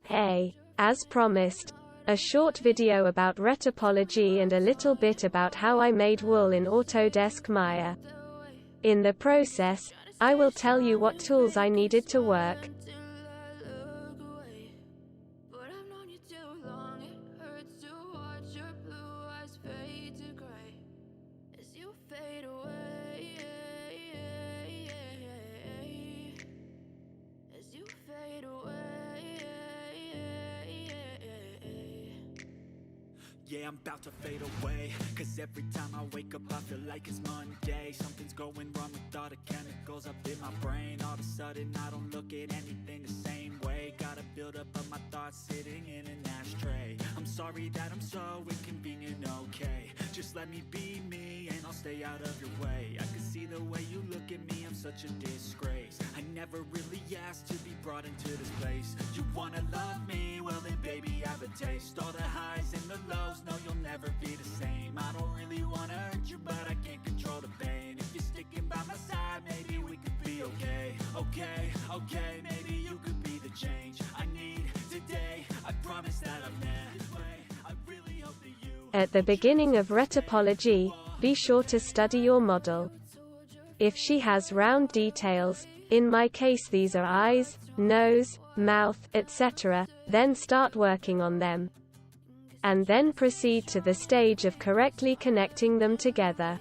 Hey, as promised, a short video about retopology and a little bit about how I made wool in Autodesk Maya. In the process, I will tell you what tools I needed to work. Yeah, I'm about to fade away, cause every time I wake up I feel like it's Monday. Something's going wrong with all the chemicals up in my brain. All of a sudden I don't look at anything the same way. Got a buildup of my thoughts sitting in an ashtray. I'm sorry that I'm so inconvenient, okay. Just let me be me and I'll stay out of your way. I can see the way you look at me, I'm such a disgrace. I never really asked to be brought into this place. You wanna love me? Well then baby have a taste. All the highs and the lows, no you'll never be the same. I don't really wanna hurt you but I can't control the pain. If you're sticking by my side, maybe we could be okay. Okay, maybe you could be the change I need today. I promise that I've never I really hope that you. At the beginning of retopology, be sure to study your model. If she has round details, in my case these are eyes, nose, mouth, etc., then start working on them. And then proceed to the stage of correctly connecting them together.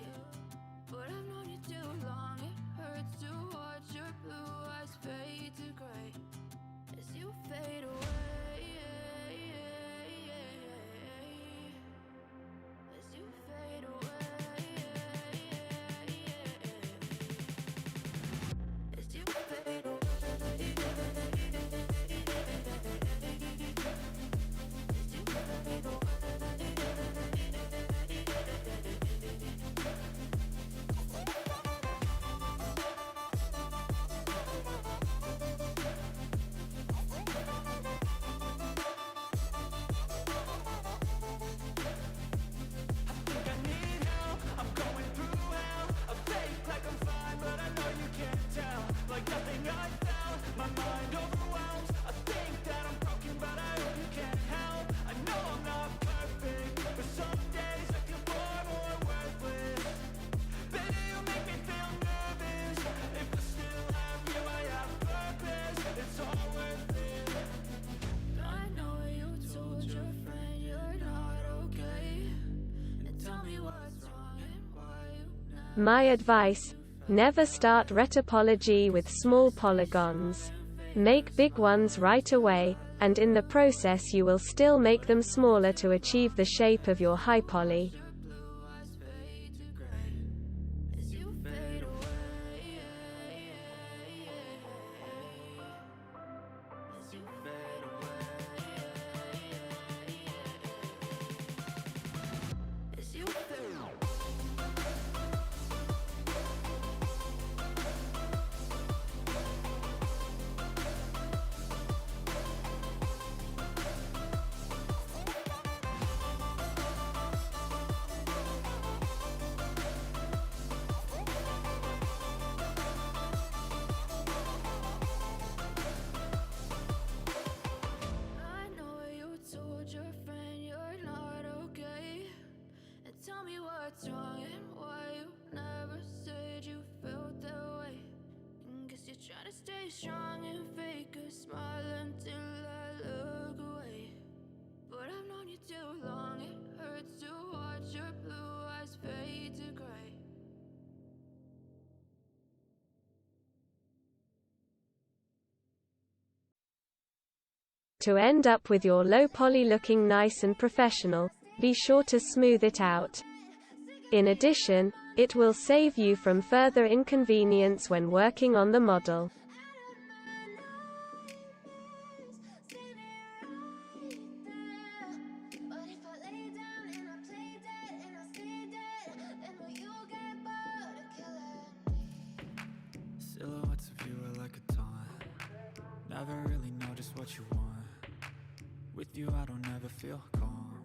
My advice: never start retopology with small polygons. Make big ones right away, and in the process you will still make them smaller to achieve the shape of your high poly. Tell me what's wrong and why you never said you felt that way. Guess you're trying to stay strong and fake a smile until I look away. But I've known you too long, it hurts to watch your blue eyes fade to gray. To end up with your low poly looking nice and professional, be sure to smooth it out. In addition, it will save you from further inconvenience when working on the model. Silhouettes of you are like a taunt. Never really know just what you want. With you I don't ever feel calm.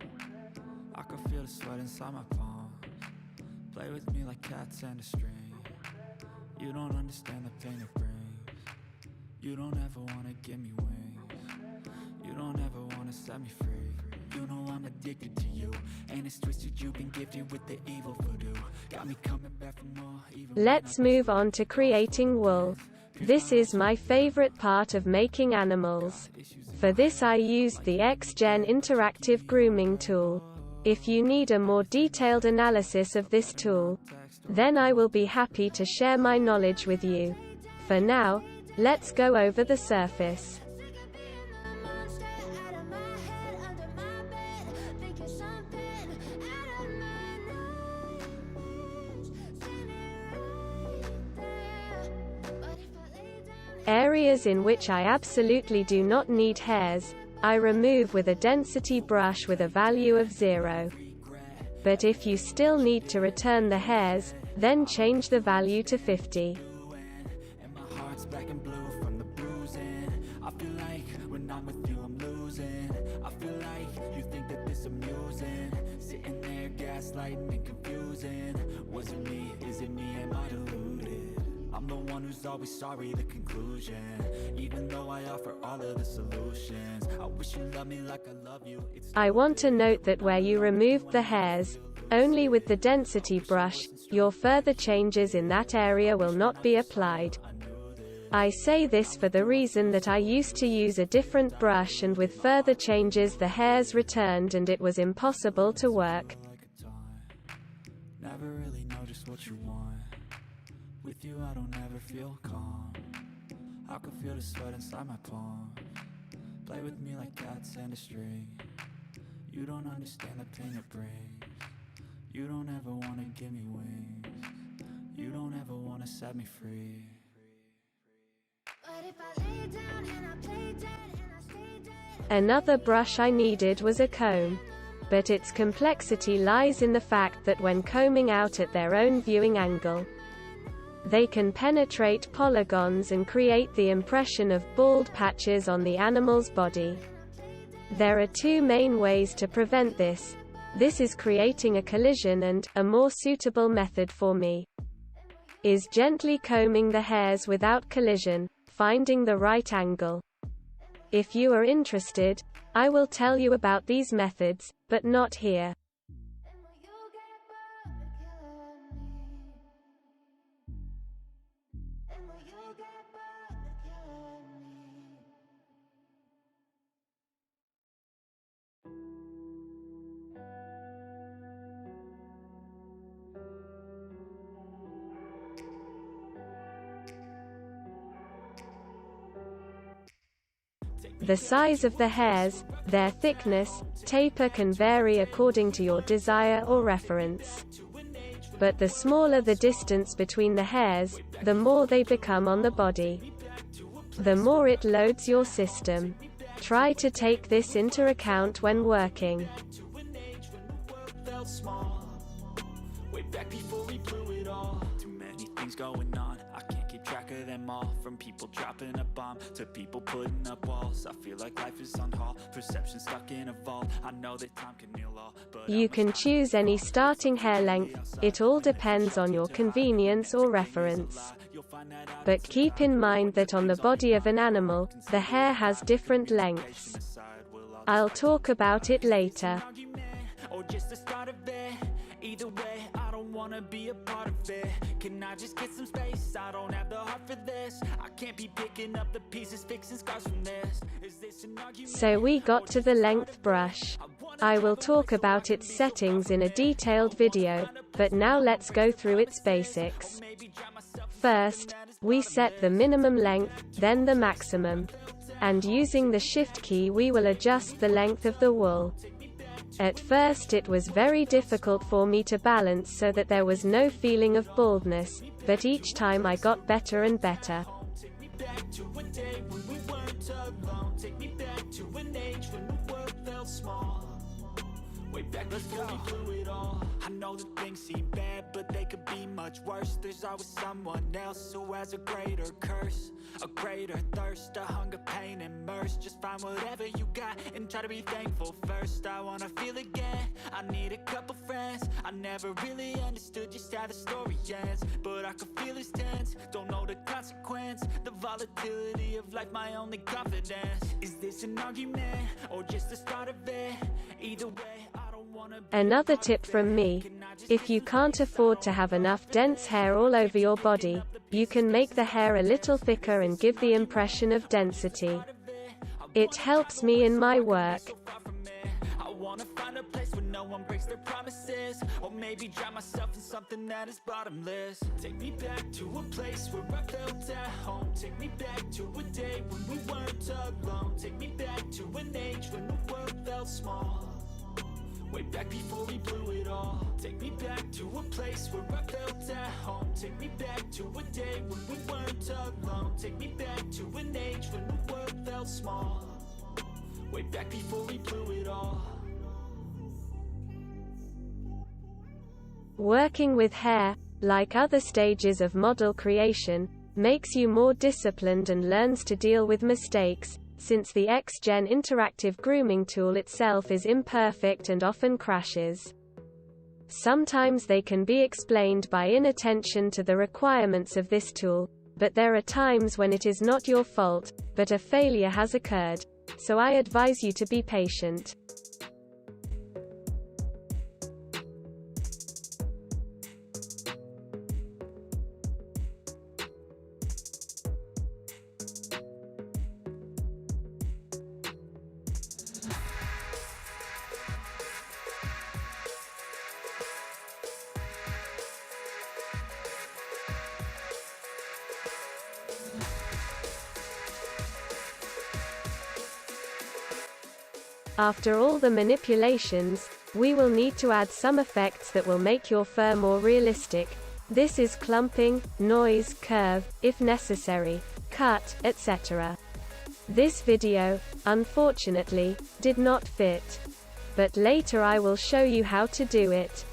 I can feel the sweat inside my palms. Play with me like cats and a string. You don't understand the pain it brings. You don't ever wanna give me wings. You don't set me free. You know I'm addicted to you, and it's twisted, you've been gifted with the evil voodoo. Got me coming back for more, even when Let's move on to creating wool. This is my favorite part of making animals. For this I used the XGen interactive grooming tool. If you need a more detailed analysis of this tool, then I will be happy to share my knowledge with you. For now, let's go over the surface. Areas in which I absolutely do not need hairs, I remove with a density brush with a value of 0. But if you still need to return the hairs, then change the value to 50. and my heart's black and blue from the bruising. I feel like when I'm with you I'm losing. I feel like you think that this amusing, sitting there gaslighting and confusing. Was it me? Is it me? Am I deluded? I'm the one who's always sorry, the conclusion. Even though I offer all of the solutions, I wish you loved me like I love you. I want to note that where you removed the hairs, only with the density brush, your further changes in that area will not be applied. I say this for the reason that I used to use a different brush, and with further changes the hairs returned and it was impossible to work. Never really know just what you want. With you I don't ever feel calm. I can feel the sweat inside my palm. Play with me like cats and a string. You don't understand the pain it brings. You don't ever wanna give me wings. You don't ever wanna set me free. But if I lay down and I play dead and I stay dead. Another brush I needed was a comb. But its complexity lies in the fact that when combing out at their own viewing angle, they can penetrate polygons and create the impression of bald patches on the animal's body. There are two main ways to prevent this. This is creating a collision, and a more suitable method for me is gently combing the hairs without collision, finding the right angle. If you are interested, I will tell you about these methods, but not here. The size of the hairs, their thickness, taper can vary according to your desire or reference. But the smaller the distance between the hairs, the more they become on the body. The more it loads your system. Try to take this into account when working. Way back before we blew it all. Too many things going on, I can't keep track of them all. From people dropping a bomb to people putting up walls. I feel like life is on hold, perception stuck in a vault. I know that time can heal all, but you can choose any starting hair length. It all depends on your convenience or reference. But keep in mind that on the body of an animal, the hair has different lengths. I'll talk about it later. Or just the start of it. Either way, I don't wanna be a part of it. Can I just get some space? I don't have the heart for this. I can't be picking up the pieces, fixing scars from this. Is this an argument? So we got to the length brush. I will talk about its settings in a detailed video, but now let's go through its basics. First, we set the minimum length, then the maximum. And using the shift key we will adjust the length of the wool. At first it was very difficult for me to balance so that there was no feeling of baldness, but each time I got better and better. Take me back to a day when we weren't alone. Take me back to an age when the world felt small. Way back before we blew it all. I know that things seem bad, but they could be much worse. There's always someone else who has a greater curse, a greater thirst, a hunger, pain, and mercy. Just find whatever you got and try to be thankful first. I wanna feel again, I need a couple friends. I never really understood just how the story ends, but I can feel it's tense, don't know the consequence. The volatility of life, my only confidence. Is this an argument, or just the start of it. Either way, I don't wanna be Another tip from me: if you can't afford to have enough dense hair all over your body, you can make the hair a little thicker and give the impression of density. It helps me in my work. I wanna find a place where no one breaks their promises, or maybe drown myself in something that is bottomless. Take me back to a place where I felt at home. Take me back to a day when we weren't alone. Take me back to an age when the world felt small, way back before we blew it all. Take me back to a place where I felt at home. Take me back to a day when we weren't alone. Take me back to an age when the world felt small, way back before we blew it all. Working with hair, like other stages of model creation, makes you more disciplined and learns to deal with mistakes, since the XGen interactive grooming tool itself is imperfect and often crashes. Sometimes they can be explained by inattention to the requirements of this tool, but there are times when it is not your fault, but a failure has occurred, so I advise you to be patient. After all the manipulations, we will need to add some effects that will make your fur more realistic. This is clumping, noise, curve, if necessary, cut, etc. This video, unfortunately, did not fit. But later I will show you how to do it.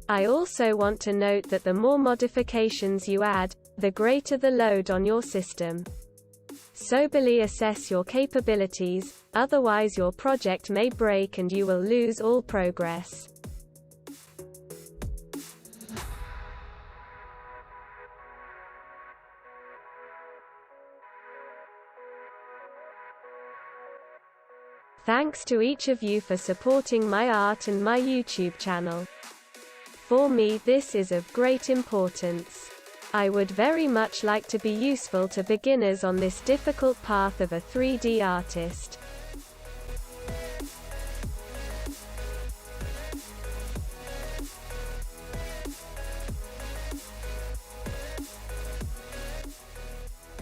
I also want to note that the more modifications you add, the greater the load on your system. Soberly assess your capabilities, otherwise your project may break and you will lose all progress. Thanks to each of you for supporting my art and my YouTube channel. For me, this is of great importance. I would very much like to be useful to beginners on this difficult path of a 3D artist.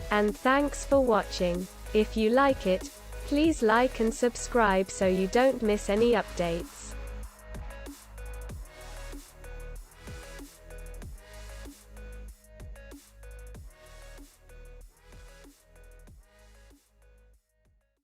And thanks for watching. If you like it, please like and subscribe so you don't miss any updates.